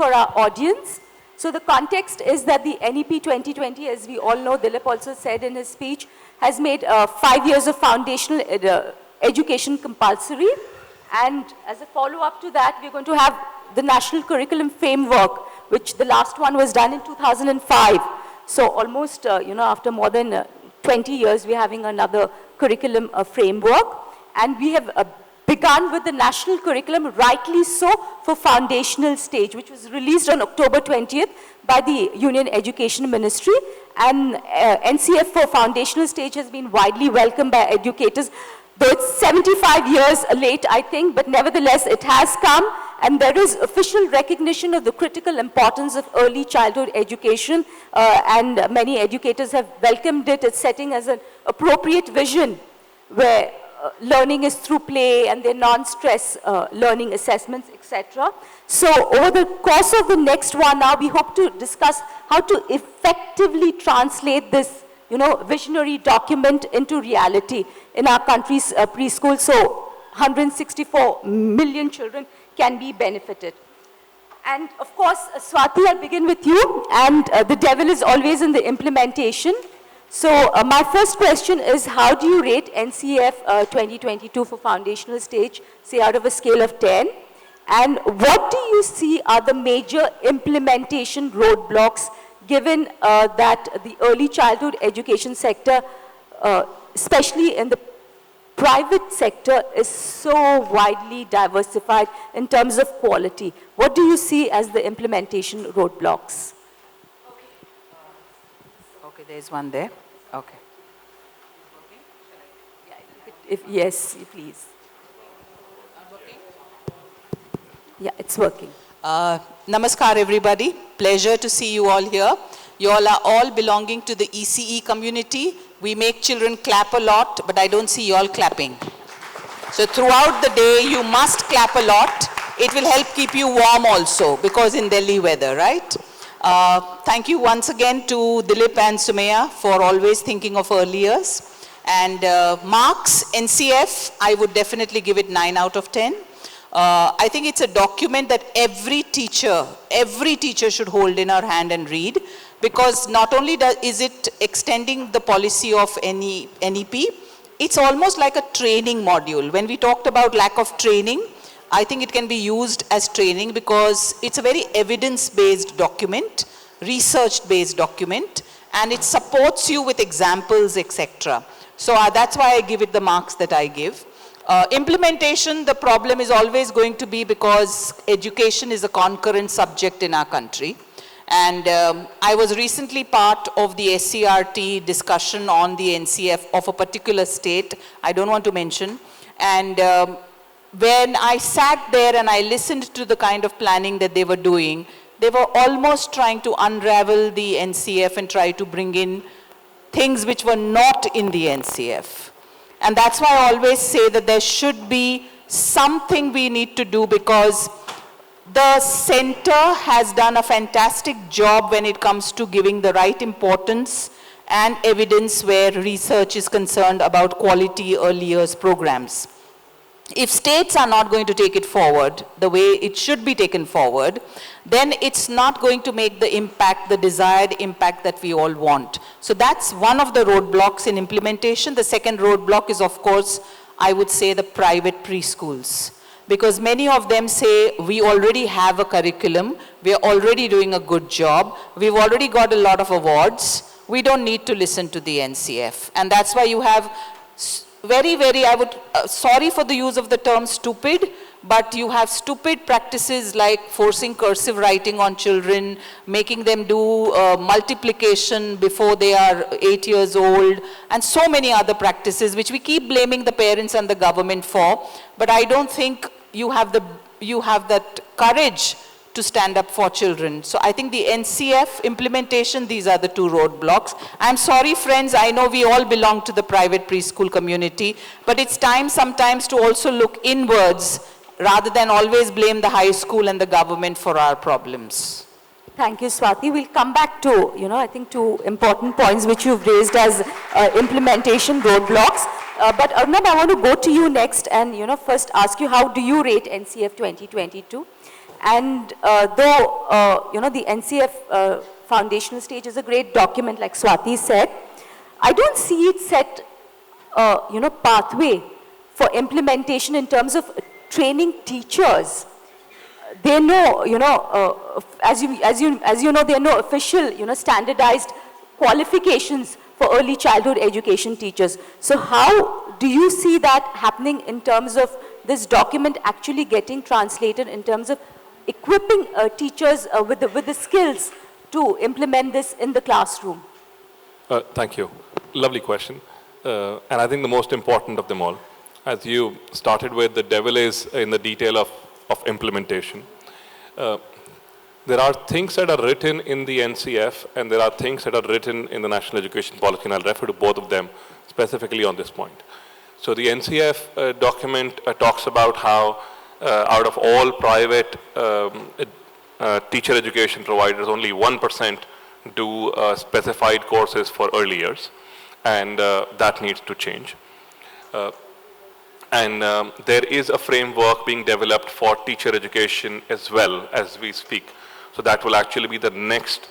for our audience. So the context is that the NEP 2020, as we all know, Dilip also said in his speech, has made 5 years of foundational education compulsory. And as a follow-up to that, we're going to have the National Curriculum Framework, which the last one was done in 2005. So almost, after more than 20 years, we're having another curriculum framework. And we have begun with the national curriculum, rightly so, for foundational stage, which was released on October 20th by the Union Education Ministry. And NCF for foundational stage has been widely welcomed by educators, though it's 75 years late, I think, but nevertheless, it has come. And there is official recognition of the critical importance of early childhood education, and many educators have welcomed it as setting as an appropriate vision where learning is through play and their non-stress learning assessments, etc. So over the course of the next 1 hour, we hope to discuss how to effectively translate this, visionary document into reality in our country's preschool. So 164 million children can be benefited. And of course, Swati, I'll begin with you. And the devil is always in the implementation. So my first question is, how do you rate NCF 2022 for foundational stage, say out of a scale of 10? And what do you see are the major implementation roadblocks, given that the early childhood education sector, especially in the private sector, is so widely diversified in terms of quality? What do you see as the implementation roadblocks? Okay, there's one there. Okay. Yes, please. Yeah, it's working. Namaskar, everybody. Pleasure to see you all here. You all are all belonging to the ECE community. We make children clap a lot, but I don't see you all clapping. So throughout the day, you must clap a lot. It will help keep you warm also, because in Delhi weather, right? Thank you once again to Dilip and Summiya for always thinking of early years. And marks, NCF, I would definitely give it 9 out of 10. I think it's a document that every teacher should hold in our hand and read, because not only is it extending the policy of NEP, it's almost like a training module. When we talked about lack of training, I think it can be used as training because it's a very evidence-based document, research-based document, and it supports you with examples, etc. So that's why I give it the marks that I give. Implementation, the problem is always going to be because education is a concurrent subject in our country. And I was recently part of the SCRT discussion on the NCF of a particular state, I don't want to mention. And when I sat there and I listened to the kind of planning that they were doing, they were almost trying to unravel the NCF and try to bring in things which were not in the NCF. And that's why I always say that there should be something we need to do, because the center has done a fantastic job when it comes to giving the right importance and evidence where research is concerned about quality early years programs. If states are not going to take it forward the way it should be taken forward, then it's not going to make the impact, the desired impact that we all want. So that's one of the roadblocks in implementation. The second roadblock is, of course, I would say the private preschools. Because many of them say, we already have a curriculum, we are already doing a good job, we've already got a lot of awards, we don't need to listen to the NCF. And that's why you have sorry for the use of the term stupid, but you have stupid practices like forcing cursive writing on children, making them do multiplication before they are 8 years old, and so many other practices which we keep blaming the parents and the government for. But I don't think you have that courage to stand up for children. So I think the NCF implementation, these are the two roadblocks. I'm sorry, friends, I know we all belong to the private preschool community, but it's time sometimes to also look inwards rather than always blame the high school and the government for our problems. Thank you, Swati. We'll come back to, I think 2 important points which you've raised as implementation roadblocks. But Arunabh, I want to go to you next and, first ask you, how do you rate NCF 2022? And though, the NCF foundational stage is a great document, like Swati said, I don't see it set, pathway for implementation in terms of training teachers. They know, as you know, there are no official, standardized qualifications for early childhood education teachers. So how do you see that happening in terms of this document actually getting translated in terms of equipping teachers with the skills to implement this in the classroom? Thank you. Lovely question. And I think the most important of them all, as you started with, the devil is in the detail of implementation. There are things that are written in the NCF and there are things that are written in the National Education Policy, and I'll refer to both of them specifically on this point. So the NCF document talks about how out of all private teacher education providers, only 1% do specified courses for early years, and that needs to change. There is a framework being developed for teacher education as well as we speak. So that will actually be the next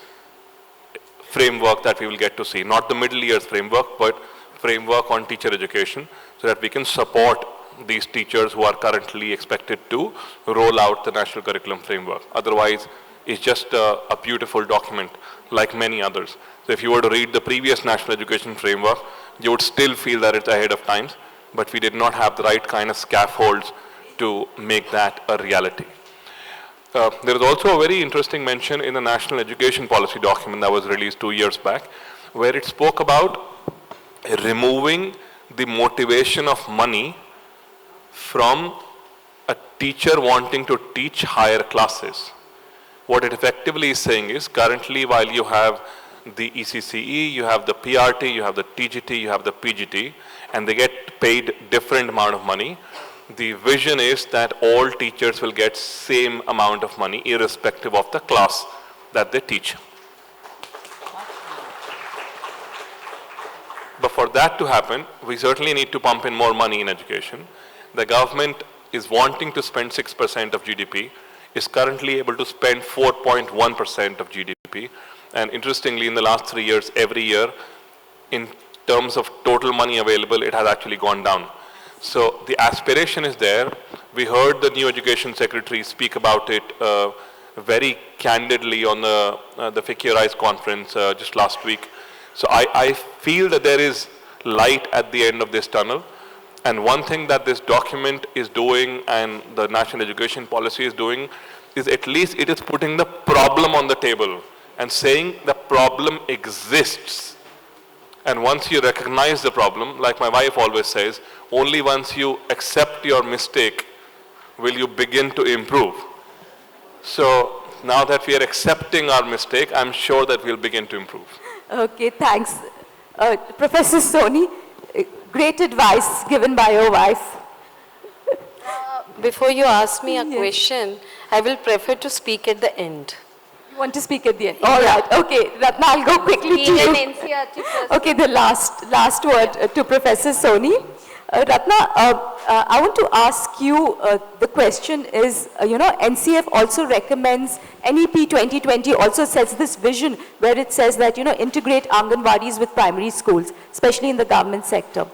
framework that we will get to see. Not the middle years framework, but framework on teacher education, so that we can support these teachers who are currently expected to roll out the national curriculum framework. Otherwise, it's just a beautiful document like many others. So if you were to read the previous national education framework, you would still feel that it's ahead of times, but we did not have the right kind of scaffolds to make that a reality. There is also a very interesting mention in the National Education Policy document that was released 2 years back, where it spoke about removing the motivation of money from a teacher wanting to teach higher classes. What it effectively is saying is, currently while you have the ECCE, you have the PRT, you have the TGT, you have the PGT, and they get paid different amount of money. The vision is that all teachers will get same amount of money irrespective of the class that they teach. But for that to happen, we certainly need to pump in more money in education. The government is wanting to spend 6% of GDP, is currently able to spend 4.1% of GDP. And interestingly, in the last 3 years, every year, in terms of total money available, it has actually gone down. So the aspiration is there. We heard the new education secretary speak about it very candidly on the Fikir Rise conference just last week. So I feel that there is light at the end of this tunnel. And one thing that this document is doing and the National Education Policy is doing is at least it is putting the problem on the table and saying the problem exists. And once you recognize the problem, like my wife always says, only once you accept your mistake will you begin to improve. So now that we are accepting our mistake, I'm sure that we'll begin to improve. Okay, thanks. Professor Soni, great advice given by your wife. Before you ask me a question, I will prefer to speak at the end. You want to speak at the end? All right. Okay, Ratna, I'll go quickly to you. NCERT Okay, the last word to Professor Soni. Ratna, I want to ask you, the question is, NCF also recommends, NEP 2020 also sets this vision where it says that, integrate Anganwadis with primary schools, especially in the government sector.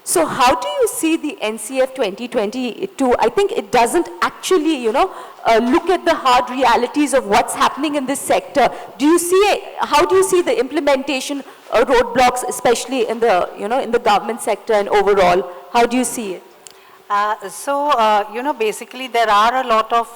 So how do you see the NCF 2022? I think it doesn't actually, look at the hard realities of what's happening in this sector. How do you see the implementation roadblocks, especially in the, in the government sector and overall? How do you see it? Basically there are a lot of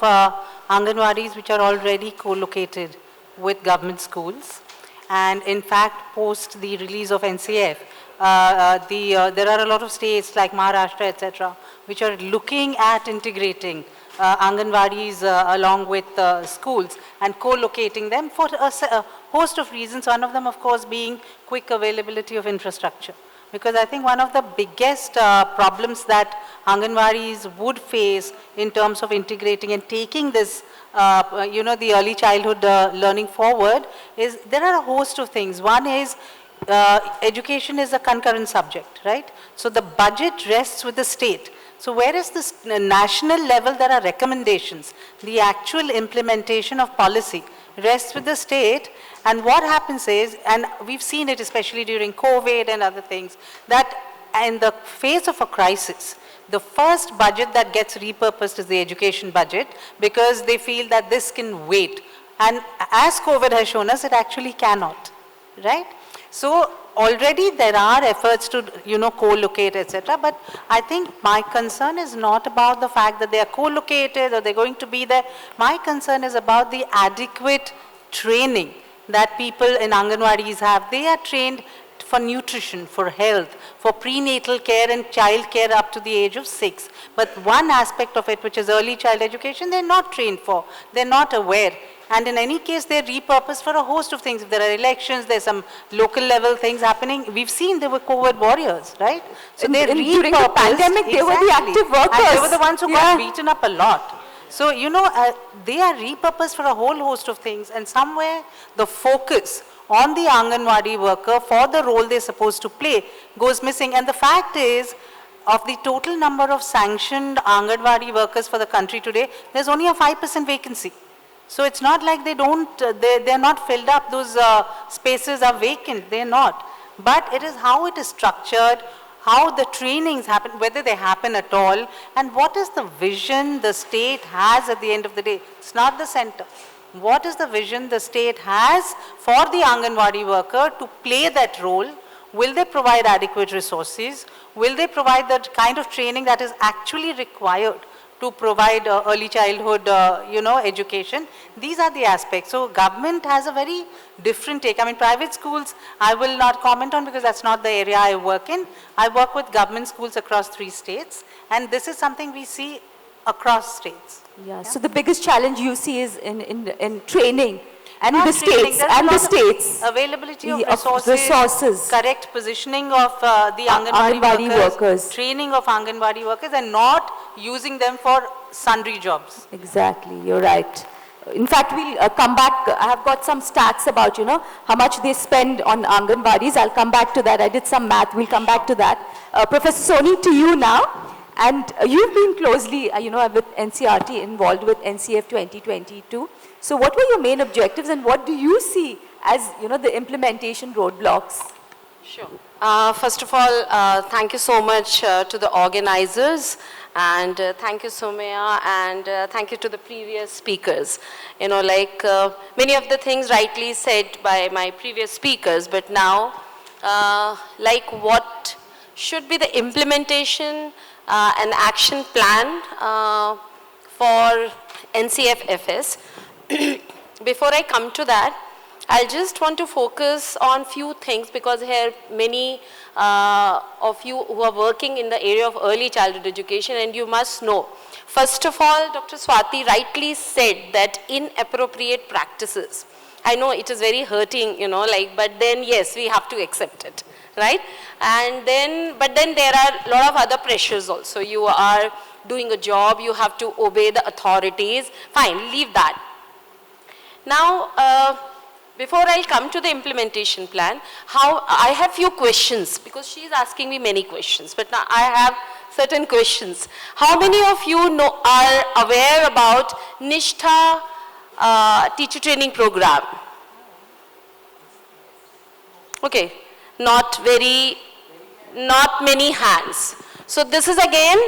Anganwadis which are already co-located with government schools. And in fact, post the release of NCF, there are a lot of states like Maharashtra, etc., which are looking at integrating Anganwadis along with schools and co-locating them for a host of reasons. One of them, of course, being quick availability of infrastructure. Because I think one of the biggest problems that Anganwadis would face in terms of integrating and taking this, the early childhood learning forward is there are a host of things. One is education is a concurrent subject, right? So the budget rests with the state. So whereas this national level, there are recommendations. The actual implementation of policy rests with the state. And what happens is, and we've seen it especially during COVID and other things, that in the face of a crisis, the first budget that gets repurposed is the education budget, because they feel that this can wait. And as COVID has shown us, it actually cannot, right? So already there are efforts to, co-locate, etc. But I think my concern is not about the fact that they are co-located or they're going to be there. My concern is about the adequate training that people in Anganwadis have. They are trained for nutrition, for health, for prenatal care and child care up to the age of 6. But one aspect of it, which is early child education, they're not trained for. They're not aware. And in any case, they're repurposed for a host of things. If there are elections, there's some local level things happening. We've seen they were COVID warriors, right? So they're repurposed. During the pandemic, they were the active workers. And they were the ones who got beaten up a lot. So, they are repurposed for a whole host of things. And somewhere the focus on the Anganwadi worker for the role they're supposed to play goes missing. And the fact is, of the total number of sanctioned Anganwadi workers for the country today, there's only a 5% vacancy. So it's not like they're not filled up, those spaces are vacant, they're not. But it is how it is structured, how the trainings happen, whether they happen at all, and what is the vision the state has at the end of the day. It's not the center. What is the vision the state has for the Anganwadi worker to play that role? Will they provide adequate resources? Will they provide the kind of training that is actually required to provide early childhood, education? These are the aspects. So government has a very different take. I mean, private schools, I will not comment on because that's not the area I work in. I work with government schools across 3 states, and this is something we see across states. Yeah. So the biggest challenge you see is in training and the states. Availability of resources, correct positioning of the Anganwadi workers, training of Anganwadi workers, and not using them for sundry jobs. Exactly, you're right. In fact, we'll come back. I have got some stats about, how much they spend on Anganwadis. I'll come back to that. I did some math. We'll come back to that. Professor Soni, to you now. And you've been closely, with NCERT, involved with NCF 2022. So what were your main objectives and what do you see as, the implementation roadblocks? Sure. First of all, thank you so much to the organizers, and thank you, Summiya, and thank you to the previous speakers. Many of the things rightly said by my previous speakers, but now, what should be the implementation an action plan for NCFFS. Before I come to that, I'll just want to focus on few things because here many of you who are working in the area of early childhood education, and you must know. First of all, Dr. Swati rightly said that inappropriate practices. I know it is very hurting, but then yes, we have to accept it. Right? And then, but then there are a lot of other pressures also. You are doing a job, you have to obey the authorities. Fine, leave that. Now, before I'll come to the implementation plan, I have few questions because she's asking me many questions, but now I have certain questions. How many of you are aware about Nishtha teacher training program? Okay. Not many hands. So this is again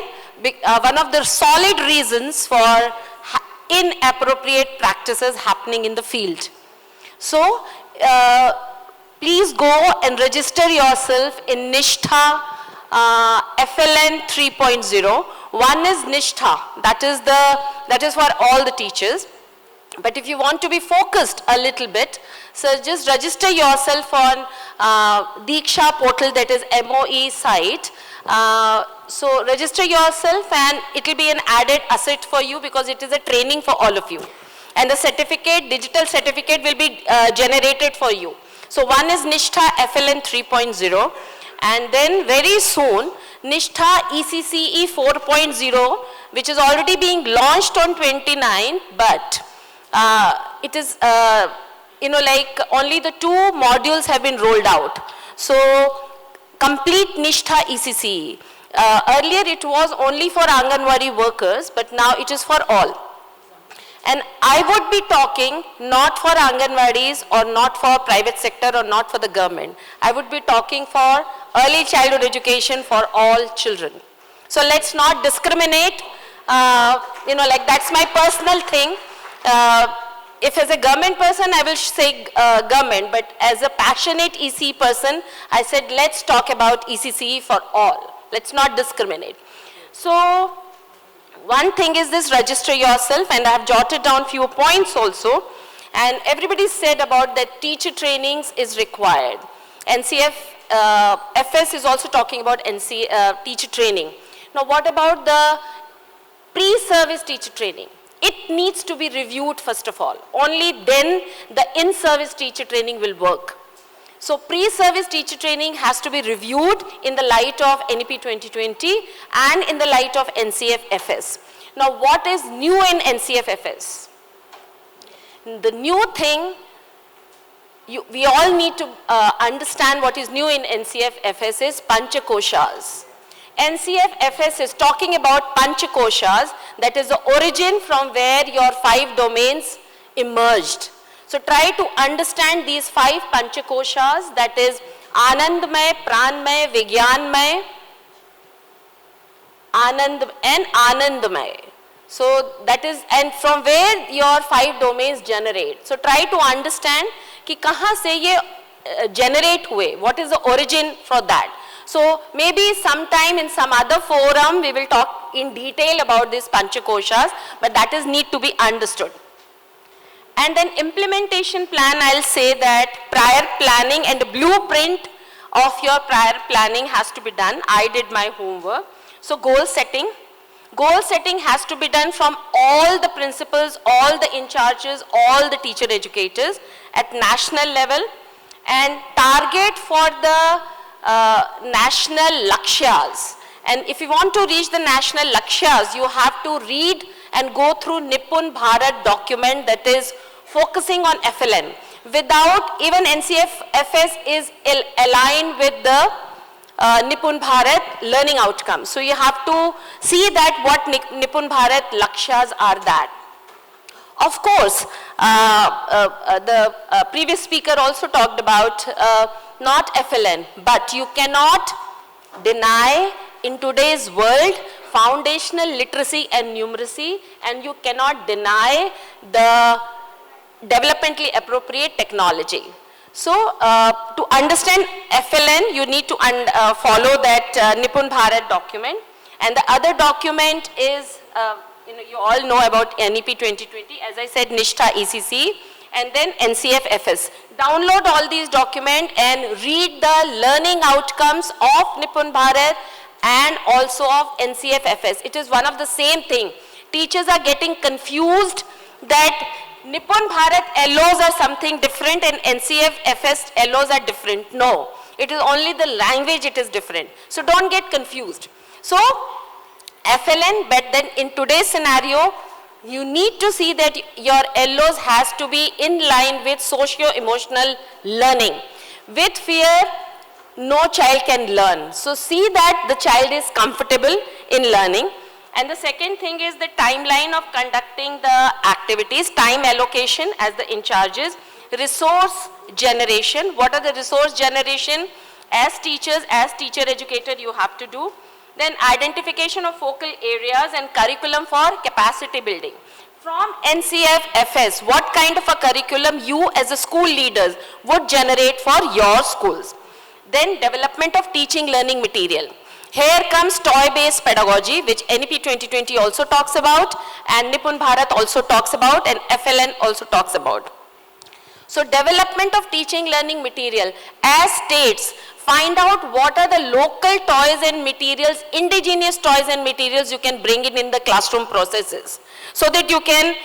one of the solid reasons for inappropriate practices happening in the field. So please go and register yourself in Nishtha FLN 3.0. One is Nishtha, that is for all the teachers. But if you want to be focused a little bit, so just register yourself on Diksha portal, that is MOE site. So register yourself and it will be an added asset for you because it is a training for all of you. And the certificate, digital certificate will be generated for you. So one is Nishtha FLN 3.0 and then very soon Nishtha ECCE 4.0 which is already being launched on 29, but it is, only the 2 modules have been rolled out. So, complete Nishtha ECCE. Earlier it was only for Anganwadi workers, but now it is for all. And I would be talking not for Anganwadis or not for private sector or not for the government. I would be talking for early childhood education for all children. So let's not discriminate. Like that's my personal thing. If as a government person, I will say government, but as a passionate ECE person, I said let's talk about ECCE for all. Let's not discriminate. So one thing is this, register yourself, and I have jotted down few points also. And everybody said about that teacher trainings is required. NCF FS is also talking about teacher training. Now what about the pre-service teacher training? It needs to be reviewed first of all. Only then the in-service teacher training will work. So pre-service teacher training has to be reviewed in the light of NEP 2020 and in the light of NCF FS. Now what is new in NCF FS? The new thing, we all need to understand what is new in NCF FS is Panchakoshas. NCF FS is talking about Panchakoshas, that is the origin from where your 5 domains emerged. So try to understand these 5 Panchakoshas, that is Anandmay, Pranmay, Vigyanmay, and Anandmay. So that is, and from where your 5 domains generate. So try to understand कि कहाँ से ये generate हुए, what is the origin for that. So maybe sometime in some other forum we will talk in detail about these Panchakoshas, but that is need to be understood. And then implementation plan, I'll say that prior planning and the blueprint of your prior planning has to be done. I did my homework. So goal setting. Goal setting has to be done from all the principals, all the in charges, all the teacher educators at national level, and target for the national lakshyas. And if you want to reach the national lakshyas, you have to read and go through Nipun Bharat document that is focusing on FLN. Without, even NCF FS is aligned with the Nipun Bharat learning outcomes. So you have to see that what Nipun Bharat lakshyas are that. Of course, the previous speaker also talked about not FLN, but you cannot deny in today's world foundational literacy and numeracy, and you cannot deny the developmentally appropriate technology. So to understand FLN, you need to follow that Nipun Bharat document. And the other document is, you all know about NEP 2020, as I said, Nishtha ECC, and then NCF FS. Download all these documents and read the learning outcomes of Nipun Bharat and also of NCF FS. It is one of the same thing. Teachers are getting confused that Nipun Bharat LOs are something different and NCF FS LOs are different. No, it is only the language it is different. So don't get confused. So FLN, but then in today's scenario, you need to see that your LOs has to be in line with socio-emotional learning. With fear, no child can learn. So see that the child is comfortable in learning. And the second thing is the timeline of conducting the activities, time allocation as the in charges, resource generation. What are the resource generation? As teachers, as teacher educator, you have to do. Then identification of focal areas and curriculum for capacity building. From NCF FS, what kind of a curriculum you as a school leaders would generate for your schools? Then development of teaching learning material. Here comes toy-based pedagogy, which NEP 2020 also talks about, and Nipun Bharat also talks about, and FLN also talks about. So development of teaching learning material. As states, find out what are the local toys and materials, indigenous toys and materials you can bring in the classroom processes, so that you can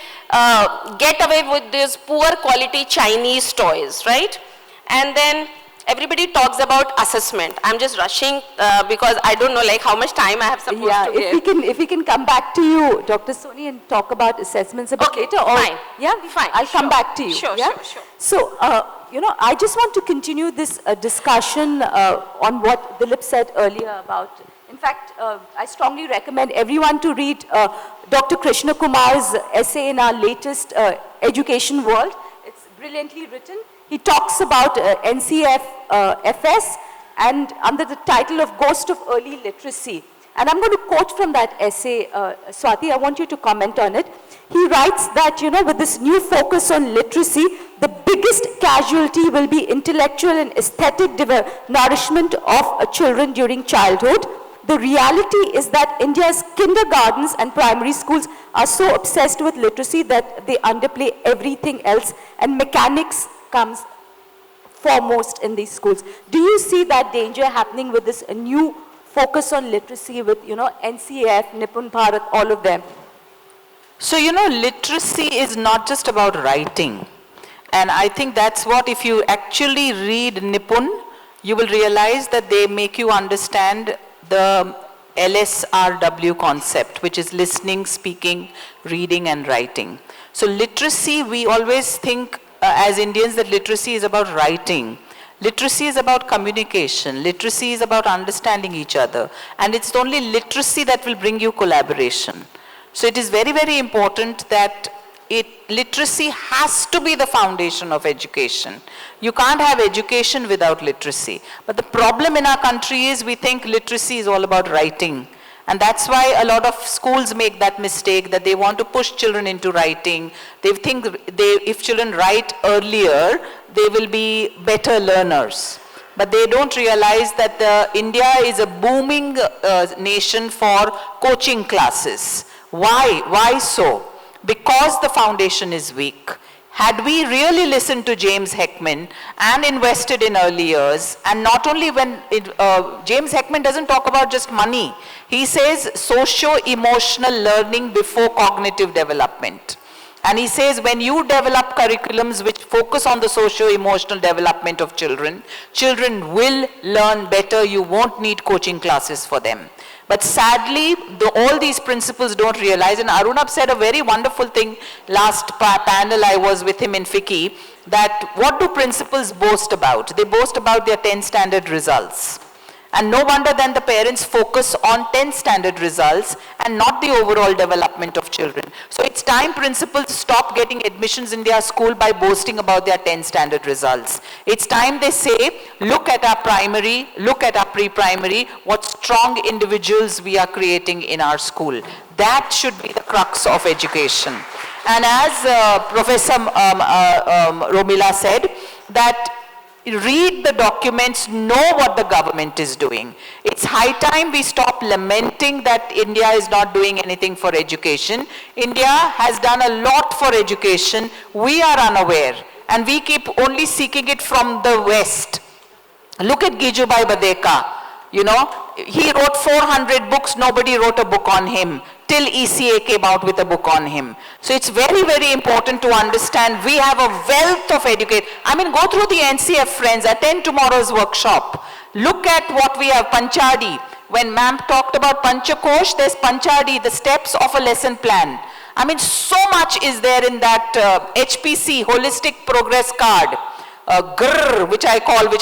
get away with these poor quality Chinese toys, right? And then everybody talks about assessment. I'm just rushing because I don't know like how much time I have supposed to give. If we can come back to you, Dr. Soni, and talk about assessments a bit later. Or, fine. Yeah, fine. I'll come back to you. Sure, yeah? sure. So, I just want to continue this discussion on what Dilip said earlier about In fact, I strongly recommend everyone to read Dr. Krishna Kumar's essay in our latest EducationWorld. It's brilliantly written. He talks about NCF FS and under the title of Ghost of Early Literacy. And I'm going to quote from that essay, Swati, I want you to comment on it. He writes that, you know, with this new focus on literacy, the biggest casualty will be intellectual and aesthetic nourishment of children during childhood. The reality is that India's kindergartens and primary schools are so obsessed with literacy that they underplay everything else, and mechanics comes foremost in these schools. Do you see that danger happening with this new focus on literacy with, you know, NCF, Nipun Bharat, all of them? So, you know, literacy is not just about writing. And I think that's what, if you actually read Nipun, you will realize that they make you understand the LSRW concept, which is listening, speaking, reading, and writing. So literacy, we always think as Indians that literacy is about writing. Literacy is about communication. Literacy is about understanding each other. And it's only literacy that will bring you collaboration. So it is very, very important that literacy has to be the foundation of education. You can't have education without literacy. But the problem in our country is we think literacy is all about writing. And that's why a lot of schools make that mistake, that they want to push children into writing. They think if children write earlier, they will be better learners. But they don't realize that India is a booming nation for coaching classes. Why? Why so? Because the foundation is weak. Had we really listened to James Heckman and invested in early years, and not only when James Heckman doesn't talk about just money, he says socio-emotional learning before cognitive development. And he says when you develop curriculums which focus on the socio-emotional development of children, children will learn better. You won't need coaching classes for them. But sadly, all these principles don't realize, and Arunabh said a very wonderful thing last panel I was with him in FICCI, that what do principals boast about? They boast about their 10 standard results. And no wonder then the parents focus on 10 standard results and not the overall development of children. So it's time principals stop getting admissions in their school by boasting about their 10 standard results. It's time they say, look at our primary, look at our pre-primary, what strong individuals we are creating in our school. That should be the crux of education. And as Professor Romila said, that read the documents, know what the government is doing. It's high time we stop lamenting that India is not doing anything for education. India has done a lot for education. We are unaware, and we keep only seeking it from the West. Look at Gijubai Badeka. You know, he wrote 400 books, nobody wrote a book on him, till ECA came out with a book on him. So it's very, very important to understand we have a wealth of education. I mean, go through the NCF friends, attend tomorrow's workshop. Look at what we have, Panchadi. When ma'am talked about Panchakosh, there's Panchadi, the steps of a lesson plan. I mean, so much is there in that HPC, Holistic Progress Card. GRR, which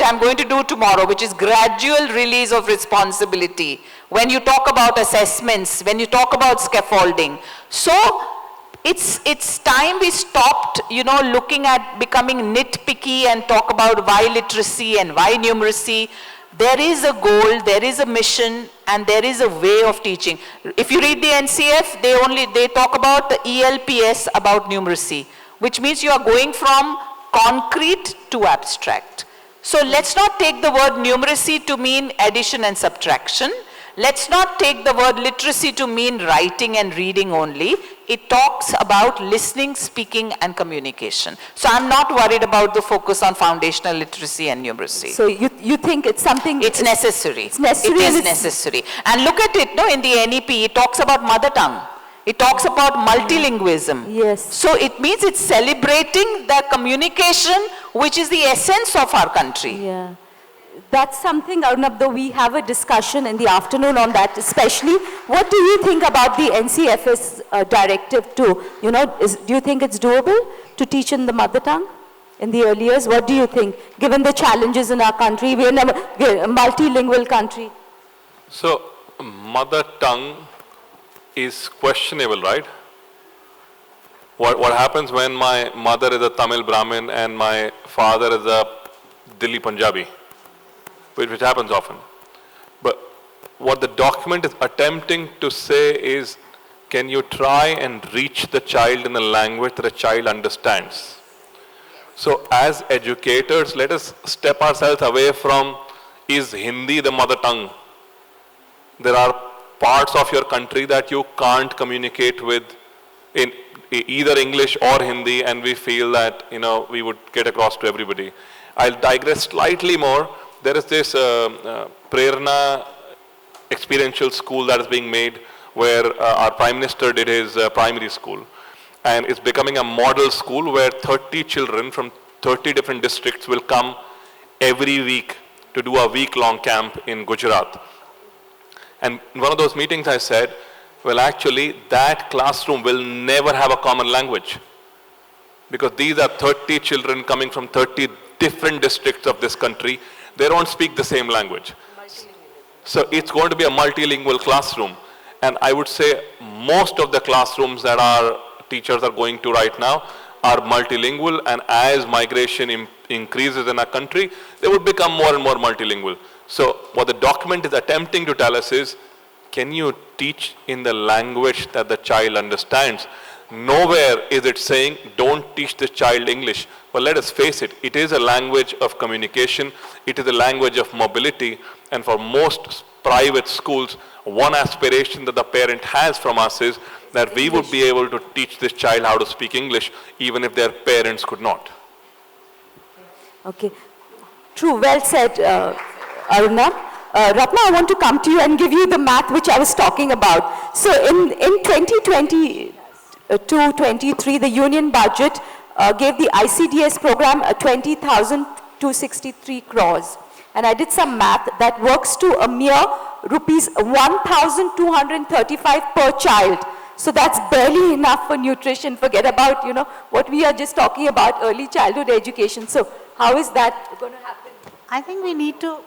I'm going to do tomorrow, which is gradual release of responsibility. When you talk about assessments, when you talk about scaffolding. So it's time we stopped, you know, looking at becoming nitpicky and talk about why literacy and why numeracy. There is a goal, there is a mission, and there is a way of teaching. If you read the NCF, they talk about the ELPS about numeracy, which means you are going from concrete to abstract. So let's not take the word numeracy to mean addition and subtraction. Let's not take the word literacy to mean writing and reading only. It talks about listening, speaking, and communication. So I'm not worried about the focus on foundational literacy and numeracy. So you think it's something... It's necessary. It's necessary. It is necessary. And look at it, no, in the NEP, it talks about mother tongue. It talks about multilingualism. Yes. So it means it's celebrating the communication, which is the essence of our country. Yeah. That's something, Arunabh, though we have a discussion in the afternoon on that especially. What do you think about the NCFS directive too? You know, do you think it's doable to teach in the mother tongue in the early years? What do you think, given the challenges in our country? We're a multilingual country. So mother tongue is questionable, right? What happens when my mother is a Tamil Brahmin and my father is a Delhi Punjabi, which happens often. But what the document is attempting to say is, can you try and reach the child in a language that the child understands? So as educators, let us step ourselves away from, is Hindi the mother tongue? There are parts of your country that you can't communicate with in either English or Hindi, and we feel that, we would get across to everybody. I'll digress slightly more. There is this Prerna experiential school that is being made where our Prime Minister did his primary school. And it's becoming a model school where 30 children from 30 different districts will come every week to do a week-long camp in Gujarat. And in one of those meetings I said, well, actually, that classroom will never have a common language, because these are 30 children coming from 30 different districts of this country. They don't speak the same language. So it's going to be a multilingual classroom. And I would say most of the classrooms that our teachers are going to right now are multilingual, and as migration increases in our country, they would become more and more multilingual. So what the document is attempting to tell us is, can you teach in the language that the child understands? Nowhere is it saying, don't teach the child English. Well, let us face it, it is a language of communication, it is a language of mobility, and for most private schools, one aspiration that the parent has from us is that we would be able to teach this child how to speak English, even if their parents could not. Okay. True, well said, Arunabh. Ratna, I want to come to you and give you the math which I was talking about. So in 2022-23, the union budget gave the ICDS program 20,263 crores. And I did some math that works to a mere rupees 1,235 per child. So that's barely enough for nutrition. Forget about, what we are just talking about, early childhood education. So how is that going to happen? I think we need to,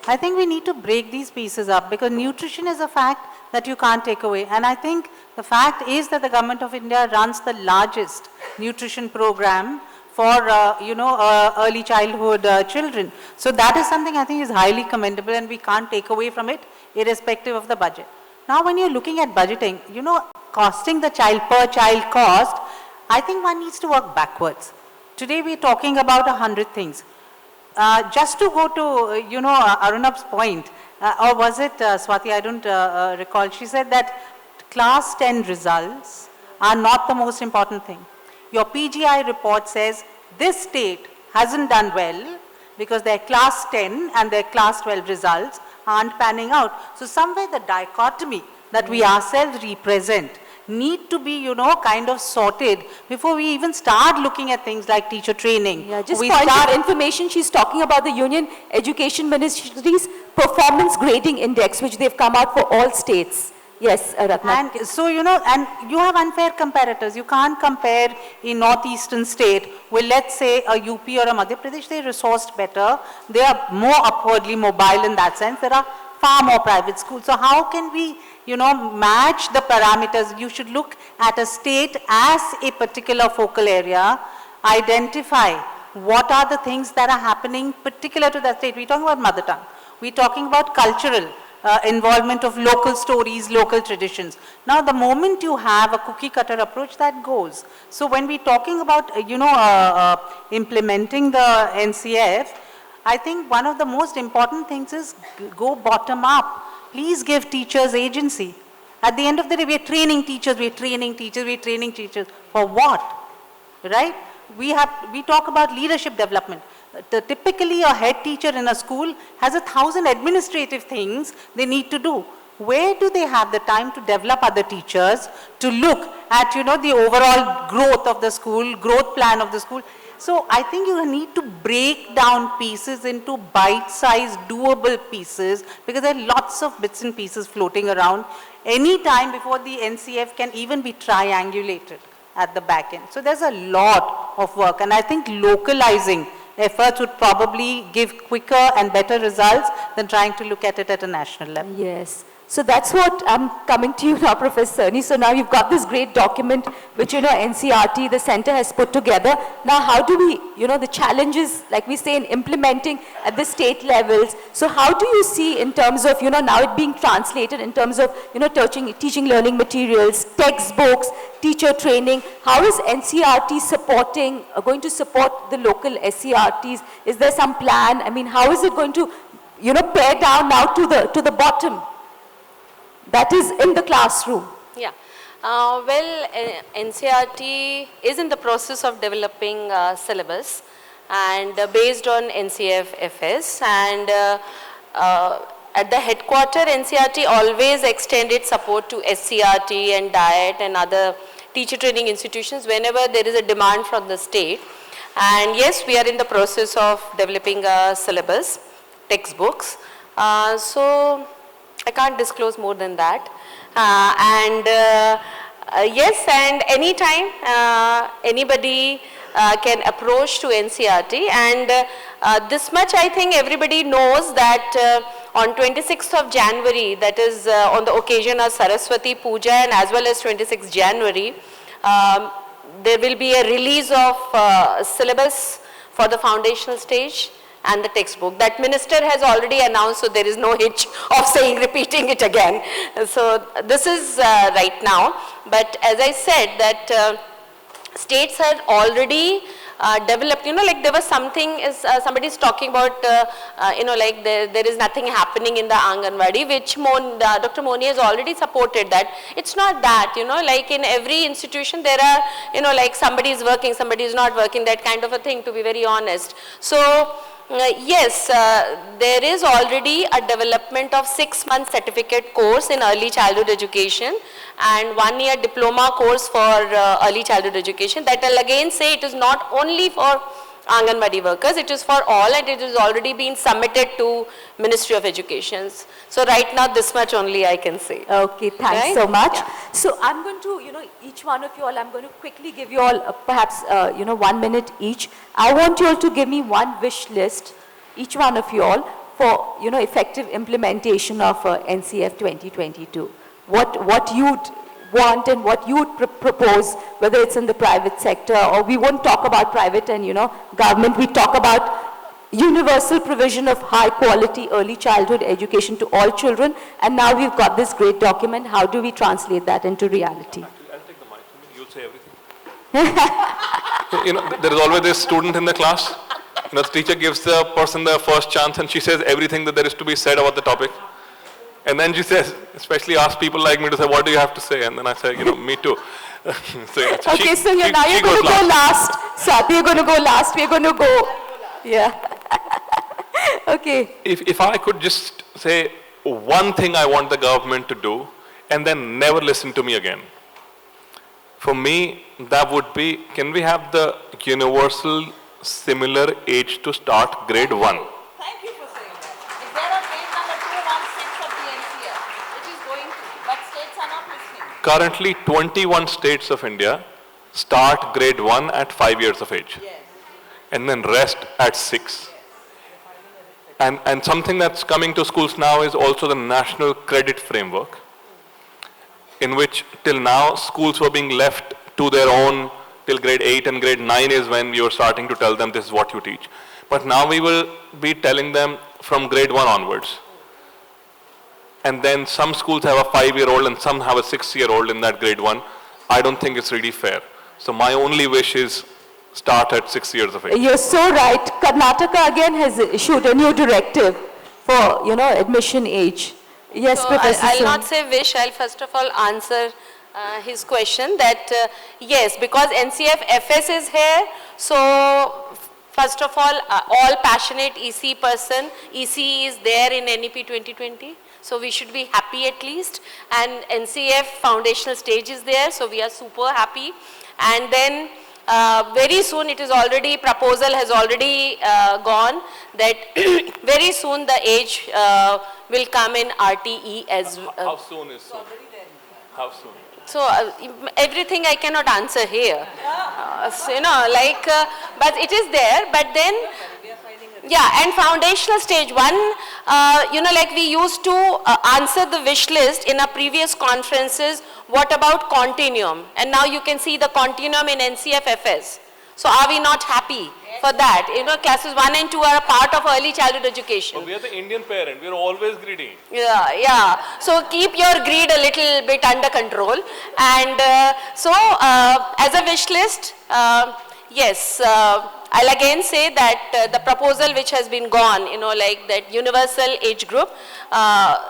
I think we need to break these pieces up, because nutrition is a fact that you can't take away. And I think the fact is that the government of India runs the largest nutrition program for, early childhood children. So that is something I think is highly commendable, and we can't take away from it, irrespective of the budget. Now, when you're looking at budgeting, costing the child per child cost, I think one needs to work backwards. Today we're talking about 100 things. Just to go to, Arunabh's point, or was it Swati, I don't recall, she said that class 10 results are not the most important thing. Your PGI report says this state hasn't done well because their class 10 and their class 12 results aren't panning out. So somewhere the dichotomy that we ourselves represent need to be, kind of sorted before we even start looking at things like teacher training. Yeah, just point of information, she's talking about the Union Education Ministry's performance grading index, which they've come out for all states. Yes, Ratna. And so, and you have unfair comparators. You can't compare a northeastern state with, let's say, a UP or a Madhya Pradesh. They're resourced better. They are more upwardly mobile in that sense. There are far more private schools. So how can we, match the parameters? You should look at a state as a particular focal area, identify what are the things that are happening particular to that state. We're talking about mother tongue. We're talking about cultural involvement of local stories, local traditions. Now, the moment you have a cookie cutter approach, that goes. So when we're talking about, implementing the NCF, I think one of the most important things is go bottom up. Please give teachers agency. At the end of the day, we're training teachers, we're training teachers, we're training teachers. For what? Right? We talk about leadership development. Typically, a head teacher in a school has 1,000 administrative things they need to do. Where do they have the time to develop other teachers, to look at, the overall growth of the school, growth plan of the school? So I think you need to break down pieces into bite-sized, doable pieces, because there are lots of bits and pieces floating around any time before the NCF can even be triangulated at the back end. So there's a lot of work, and I think localizing efforts would probably give quicker and better results than trying to look at it at a national level. Yes. So that's what I'm coming to you now, Professor Soni. So now you've got this great document which, NCERT, the center has put together. Now how do we, the challenges, like we say, in implementing at the state levels. So how do you see in terms of, now it being translated in terms of, teaching learning materials, textbooks, teacher training. How is NCERT going to support the local SCRTs? Is there some plan? I mean, how is it going to, pare down now to the bottom? That is in the classroom. Yeah. NCERT is in the process of developing syllabus and based on NCF FS, and at the headquarter NCERT always extended support to SCRT and DIET and other teacher training institutions whenever there is a demand from the state. And yes, we are in the process of developing a syllabus, textbooks. So I can't disclose more than that. Yes, and anytime anybody can approach to NCERT, and this much I think everybody knows that on 26th of January, that is on the occasion of Saraswati Puja, and as well as 26th January, there will be a release of syllabus for the foundational stage and the textbook. That minister has already announced, so there is no hitch of repeating it again. So this is right now. But as I said that states had already developed, like there was something, somebody is talking about, like there is nothing happening in the Anganwadi, which Dr. Moni has already supported that. It's not that, like in every institution there are, like somebody is working, somebody is not working, that kind of a thing, to be very honest. So yes, there is already a development of 6-month certificate course in early childhood education and 1-year diploma course for early childhood education. That I'll again say it is not only for Anganwadi workers, it is for all, and it has already been submitted to Ministry of Education. So right now this much only I can say. Okay, thanks so much. Yeah. So I'm going to, each one of you all, I'm going to quickly give you all perhaps, 1 minute each. I want you all to give me one wish list, each one of you all, for, effective implementation of NCF 2022. What you'd want and what you would propose, whether it's in the private sector, or we won't talk about private and, government, we talk about universal provision of high quality early childhood education to all children. And now we've got this great document. How do we translate that into reality? Actually, I'll take the mic. You'll say everything. There is always this student in the class. The teacher gives the person the first chance and she says everything that there is to be said about the topic. And then she says, especially asks people like me to say, what do you have to say? And then I say, me too. So okay, so now you're going to go last. Swati, you're going to go last. We're going to go. Yeah. Okay. If I could just say one thing I want the government to do and then never listen to me again. For me, that would be, can we have the universal similar age to start grade 1? Thank you for saying that. If there are grade number 216 of the NCF, it is going to, but states are not listening. Currently, 21 states of India start grade 1 at 5 years of age. Yes. And then rest at 6. And something that's coming to schools now is also the national credit framework, in which till now schools were being left to their own till grade 8, and grade 9 is when you're starting to tell them this is what you teach. But now we will be telling them from grade 1 onwards. And then some schools have a 5-year-old and some have a 6-year-old in that grade 1. I don't think it's really fair. So my only wish is start at 6 years of age. You're so right. Karnataka again has issued a new directive for, admission age. Yes, So Professor I'll Singh. not say wish, I'll first of all answer his question that yes, because NCF FS is here, so first of all passionate EC person, EC is there in NEP 2020. So we should be happy at least, and NCF foundational stage is there, so we are super happy. And then very soon, it is already, proposal has already gone that very soon the age will come in RTE as well. How soon is soon? How soon? So everything I cannot answer here. So, but it is there, but then, Yeah, and foundational stage one, like we used to answer the wish list in our previous conferences, what about continuum? And now you can see the continuum in NCFFS. So are we not happy for that? Classes 1 and 2 are a part of early childhood education. But we are the Indian parent, we are always greedy. Yeah. So keep your greed a little bit under control. And as a wish list, yes, I'll again say that the proposal which has been gone, like that universal age group,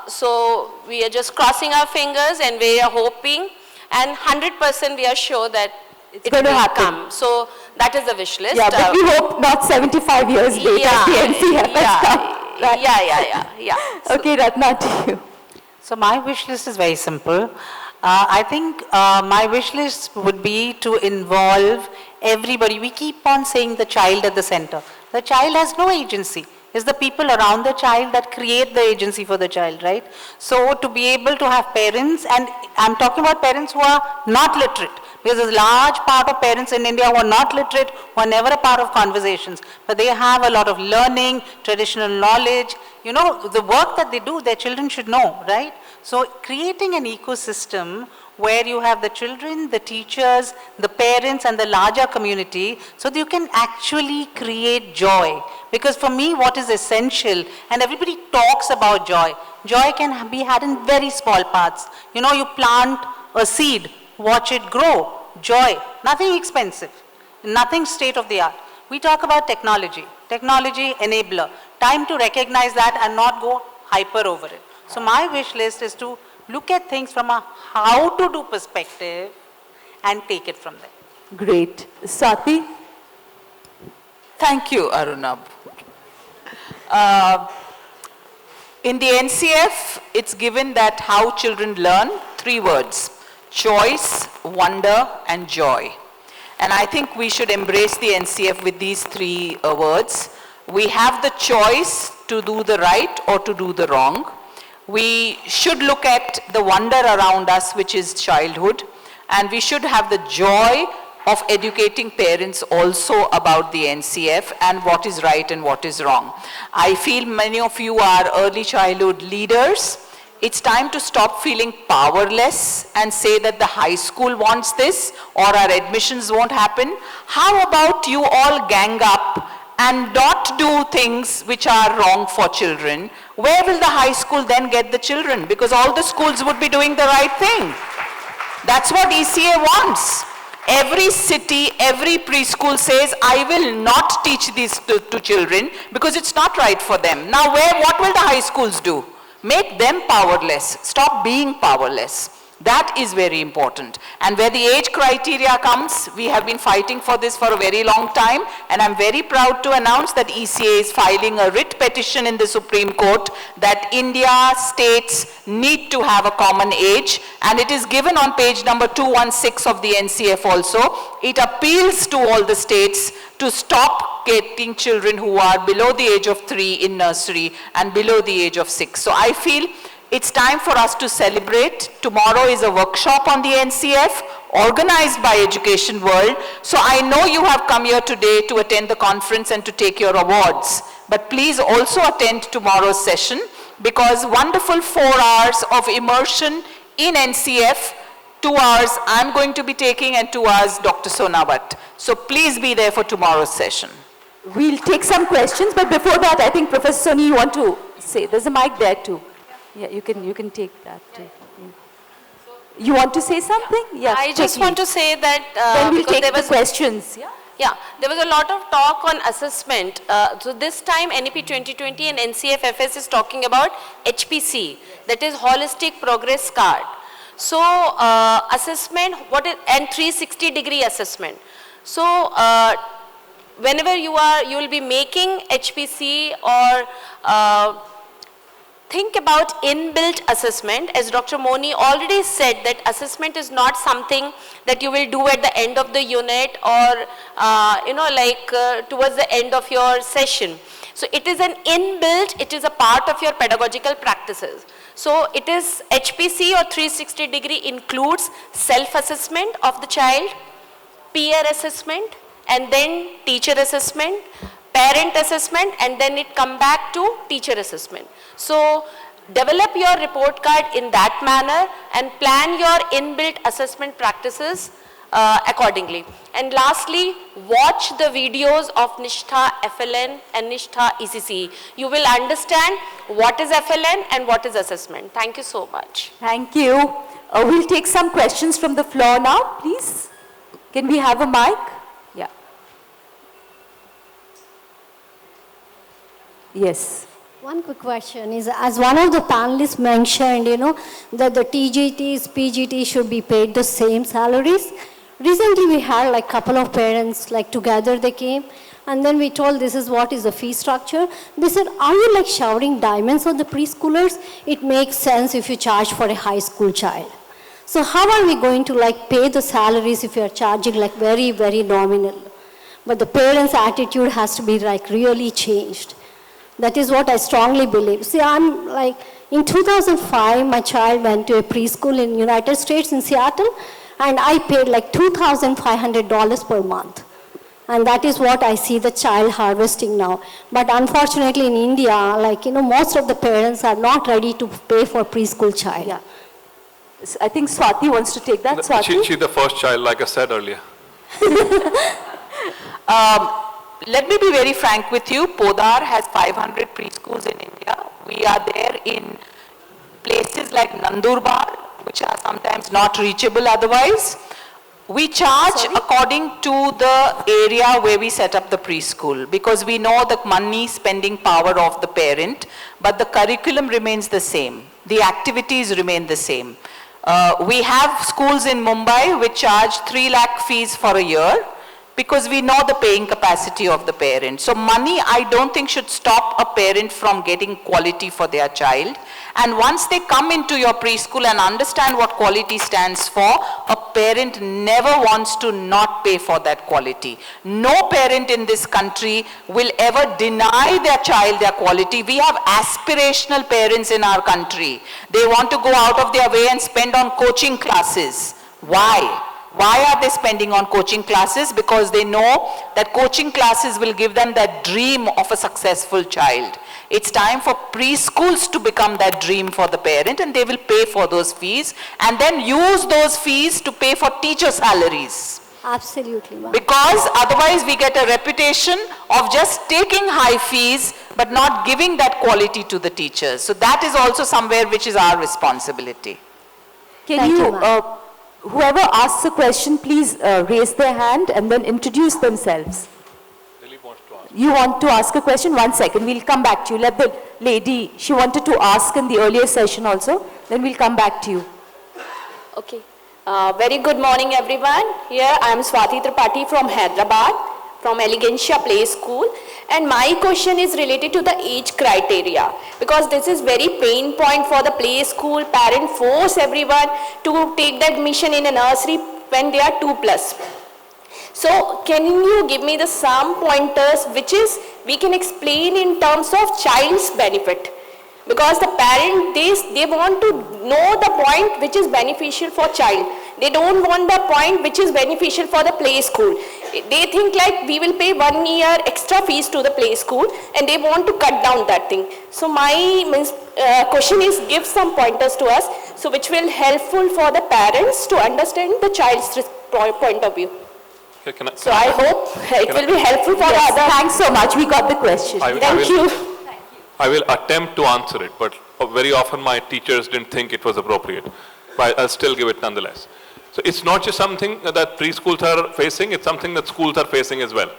so we are just crossing our fingers and we are hoping, and 100% we are sure that it's going to happen. Come. So that is the wish list. Yeah, but we hope not 75 years later the NCF has come. Right? Yeah. Okay, Ratna, to you. So my wish list is very simple. I think my wish list would be to involve everybody. We keep on saying the child at the center. The child has no agency. It's the people around the child that create the agency for the child, right? So to be able to have parents, and I'm talking about parents who are not literate, because there's a large part of parents in India who are not literate, who are never a part of conversations, but they have a lot of learning, traditional knowledge. The work that they do, their children should know, right? So creating an ecosystem where you have the children, the teachers, the parents, and the larger community, so that you can actually create joy. Because for me, what is essential, and everybody talks about joy, joy can be had in very small parts. You plant a seed, watch it grow, joy, nothing expensive, nothing state of the art. We talk about technology enabler, time to recognize that and not go hyper over it. So my wish list is to look at things from a how to do perspective and take it from there. Great. Swati? Thank you, Arunabh. In the NCF, it's given that how children learn, 3 words: choice, wonder, and joy. And I think we should embrace the NCF with these 3 words. We have the choice to do the right or to do the wrong. We should look at the wonder around us, which is childhood, and we should have the joy of educating parents also about the NCF and what is right and what is wrong. I feel many of you are early childhood leaders. It's time to stop feeling powerless and say that the high school wants this or our admissions won't happen. How about you all gang up and not do things which are wrong for children? Where will the high school then get the children? Because all the schools would be doing the right thing. That's what ECA wants. Every city, every preschool says, I will not teach this to children because it's not right for them. Now what will the high schools do? Make them powerless. Stop being powerless. That is very important. And where the age criteria comes, we have been fighting for this for a very long time, and I'm very proud to announce that ECA is filing a writ petition in the Supreme Court that India states need to have a common age, and it is given on page number 216 of the NCF also. It appeals to all the states to stop getting children who are below the age of 3 in nursery and below the age of 6. So I feel it's time for us to celebrate. Tomorrow is a workshop on the NCF organized by EducationWorld. So I know you have come here today to attend the conference and to take your awards. But please also attend tomorrow's session, because wonderful 4 hours of immersion in NCF, 2 hours I'm going to be taking and 2 hours Dr. Vats. So please be there for tomorrow's session. We'll take some questions, but before that, I think Professor Soni, you want to say, there's a mic there too. Yeah, you can take that too. Yeah. You want to say something? Yeah. I just want to say that then we'll take the questions. Yeah, there was a lot of talk on assessment. So this time NEP 2020 and NCFFS is talking about HPC, that is Holistic Progress Card. So assessment, and 360-degree assessment. So whenever you will be making HPC or think about inbuilt assessment. As Dr. Moni already said, that assessment is not something that you will do at the end of the unit or towards the end of your session. So it is an inbuilt, it is a part of your pedagogical practices. So it is HPC or 360-degree includes self-assessment of the child, peer assessment, and then teacher assessment, parent assessment, and then it come back to teacher assessment. So develop your report card in that manner and plan your inbuilt assessment practices accordingly. And lastly, watch the videos of Nishtha FLN and Nishtha ECC. You will understand what is FLN and what is assessment. Thank you so much. Thank you. We'll take some questions from the floor now, please. Can we have a mic? Yeah. Yes. One quick question is, as one of the panelists mentioned, that the TGTs, PGTs should be paid the same salaries. Recently we had like couple of parents, like together they came, and then we told this is what is the fee structure. They said, are you like showering diamonds on the preschoolers? It makes sense if you charge for a high school child. So how are we going to like pay the salaries if you are charging like very, very nominal? But the parents' attitude has to be like really changed. That is what I strongly believe. See, I'm like, in 2005, my child went to a preschool in United States in Seattle, and I paid like $2,500 per month. And that is what I see the child harvesting now. But unfortunately in India, like, most of the parents are not ready to pay for preschool child. Yeah. I think Swati wants to take that. Swati? She's the first child, like I said earlier. Let me be very frank with you. Podar has 500 preschools in India. We are there in places like Nandurbar, which are sometimes not reachable otherwise. We charge according to the area where we set up the preschool, because we know the money spending power of the parent, but the curriculum remains the same. The activities remain the same. We have schools in Mumbai which charge 3 lakh fees for a year, because we know the paying capacity of the parent. So money, I don't think, should stop a parent from getting quality for their child. And once they come into your preschool and understand what quality stands for, a parent never wants to not pay for that quality. No parent in this country will ever deny their child their quality. We have aspirational parents in our country. They want to go out of their way and spend on coaching classes. Why? Why are they spending on coaching classes? Because they know that coaching classes will give them that dream of a successful child. It's time for preschools to become that dream for the parent, and they will pay for those fees and then use those fees to pay for teacher salaries. Absolutely, ma'am. Because otherwise we get a reputation of just taking high fees but not giving that quality to the teachers. So that is also somewhere which is our responsibility. Can you, whoever asks a question, please raise their hand and then introduce themselves. You want to ask a question? 1 second, we'll come back to you. Let the lady, she wanted to ask in the earlier session also, then we'll come back to you. Okay. Very good morning, everyone. Here I am Swati from Hyderabad, from Elegantia Play School. And my question is related to the age criteria, because this is very pain point for the play school. Parent force everyone to take the admission in a nursery when they are 2+. So can you give me the some pointers which is we can explain in terms of child's benefit? Because the parent, they want to know the point which is beneficial for child. They don't want the point which is beneficial for the play school. They think like we will pay 1 year extra fees to the play school, and they want to cut down that thing. So my question is, give some pointers to us, so which will helpful for the parents to understand the child's point of view. Okay, so I hope it will be helpful for yes, others. Thanks so much. We got the question. Thank you. I will attempt to answer it, but very often my teachers didn't think it was appropriate. But I'll still give it nonetheless. So it's not just something that preschools are facing, it's something that schools are facing as well.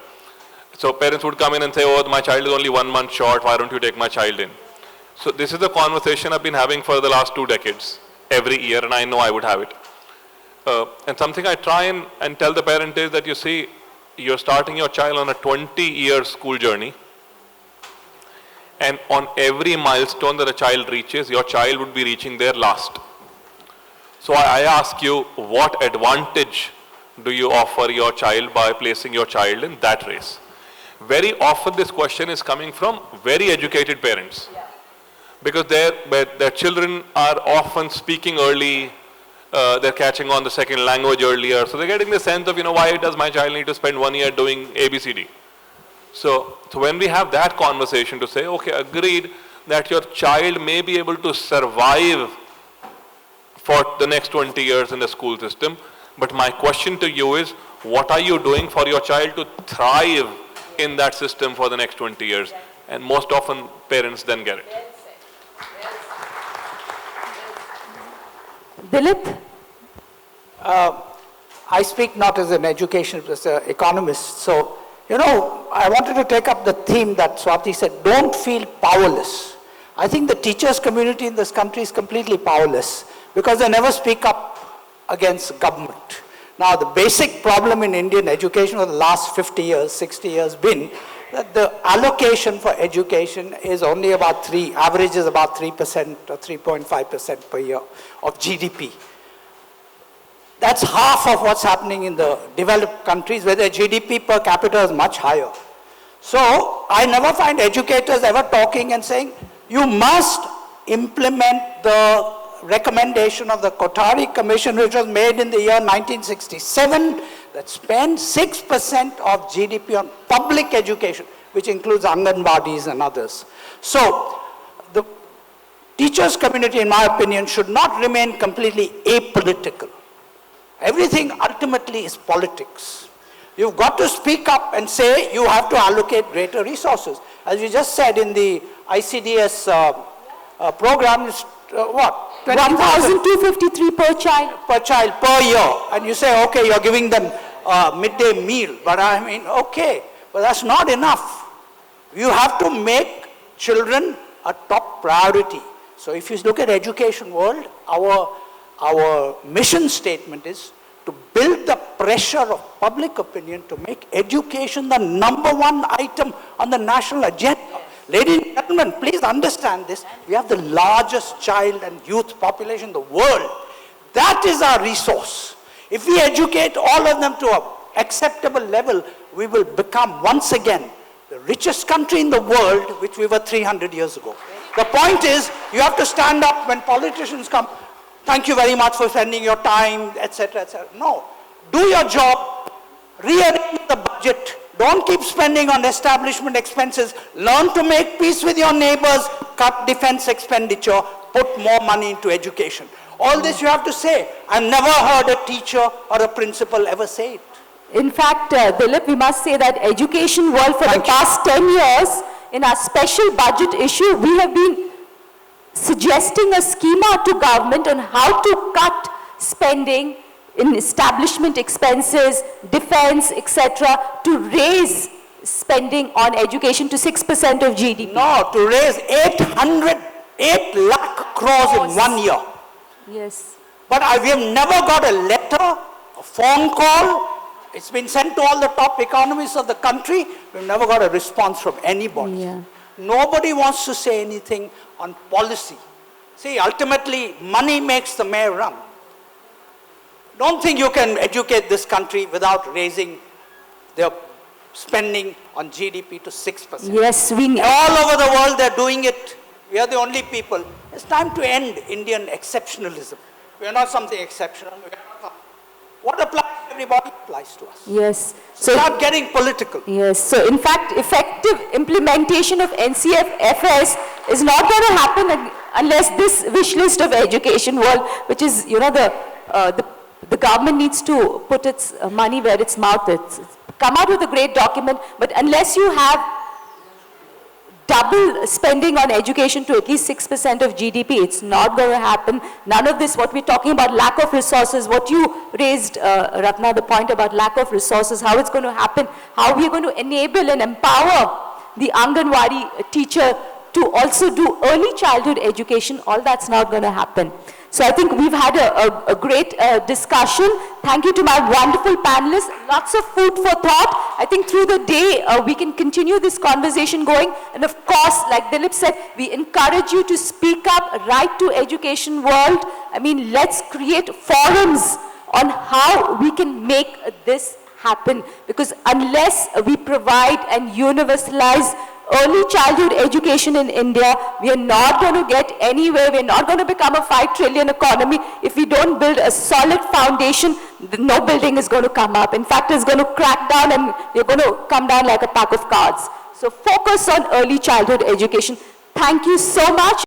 So parents would come in and say, oh, my child is only 1 month short, why don't you take my child in? So this is the conversation I've been having for the last 2 decades, every year, and I know I would have it. And something I try and tell the parent is that, you see, you're starting your child on a 20-year school journey, and on every milestone that a child reaches, your child would be reaching there last. So I ask you, what advantage do you offer your child by placing your child in that race? Very often this question is coming from very educated parents. Because their children are often speaking early, they're catching on the second language earlier, so they're getting the sense of, why does my child need to spend 1 year doing ABCD? So when we have that conversation to say, okay, agreed that your child may be able to survive for the next 20 years in the school system, but my question to you is, what are you doing for your child to thrive in that system for the next 20 years? And most often parents then get it. Dilip? I speak not as an education, as an economist. So, I wanted to take up the theme that Swati said, don't feel powerless. I think the teachers community in this country is completely powerless because they never speak up against government. Now, the basic problem in Indian education for the last 50 years, 60 years been that the allocation for education is only about average is about 3% or 3.5% per year of GDP. That's half of what's happening in the developed countries where the GDP per capita is much higher. So I never find educators ever talking and saying, you must implement the recommendation of the Kothari Commission, which was made in the year 1967, that spends 6% of GDP on public education, which includes Anganwadis and others. So the teachers community, in my opinion, should not remain completely apolitical. Everything ultimately is politics. You've got to speak up and say you have to allocate greater resources. As you just said in the ICDS program, is what? 1,253 per child. Per child, per year. And you say, okay, you're giving them midday meal. But I mean, okay, but that's not enough. You have to make children a top priority. So if you look at EducationWorld, our mission statement is to build the pressure of public opinion to make education the #1 item on the national agenda. Ladies and gentlemen, please understand this. We have the largest child and youth population in the world. That is our resource. If we educate all of them to an acceptable level, we will become once again the richest country in the world, which we were 300 years ago. The point is, you have to stand up when politicians come. Thank you very much for spending your time, etc., etc. No. Do your job. Rearrange the budget. Don't keep spending on establishment expenses. Learn to make peace with your neighbors. Cut defense expenditure. Put more money into education. All this you have to say. I've never heard a teacher or a principal ever say it. In fact, Dilip, we must say that EducationWorld for the past 10 years, in our special budget issue, we have been suggesting a schema to government on how to cut spending in establishment expenses, defense, etc., to raise spending on education to 6% of GDP. No, to raise 8 lakh crores in 1 year. Yes. But we have never got a letter, a phone call. It's been sent to all the top economists of the country. We've never got a response from anybody. Yeah. Nobody wants to say anything on policy. See, ultimately, money makes the mayor run. Don't think you can educate this country without raising their spending on GDP to 6%. Yes, all over the world they're doing it. We are the only people. It's time to end Indian exceptionalism. We are not something exceptional. What applies to everybody applies to us. Yes. So start getting political. Yes. So in fact, effective implementation of NCF is not going to happen unless this wish list of EducationWorld, which is, the government needs to put its money where its mouth is. Come out with a great document, but unless you have double spending on education to at least 6% of GDP, it's not going to happen. None of this, what we're talking about, lack of resources, what you raised, Ratna, the point about lack of resources, how it's going to happen, how we're going to enable and empower the Anganwadi teacher to also do early childhood education, all that's not going to happen. So I think we've had a great discussion. Thank you to my wonderful panelists. Lots of food for thought. I think through the day, we can continue this conversation going. And of course, like Dilip said, we encourage you to speak up, write to EducationWorld. I mean, let's create forums on how we can make this happen. Because unless we provide and universalize early childhood education in India, we are not going to get anywhere. We're not going to become a 5 trillion economy if we don't build a solid foundation. No building is going to come up. In fact, it's going to crack down and you're going to come down like a pack of cards. So focus on early childhood education. Thank you so much.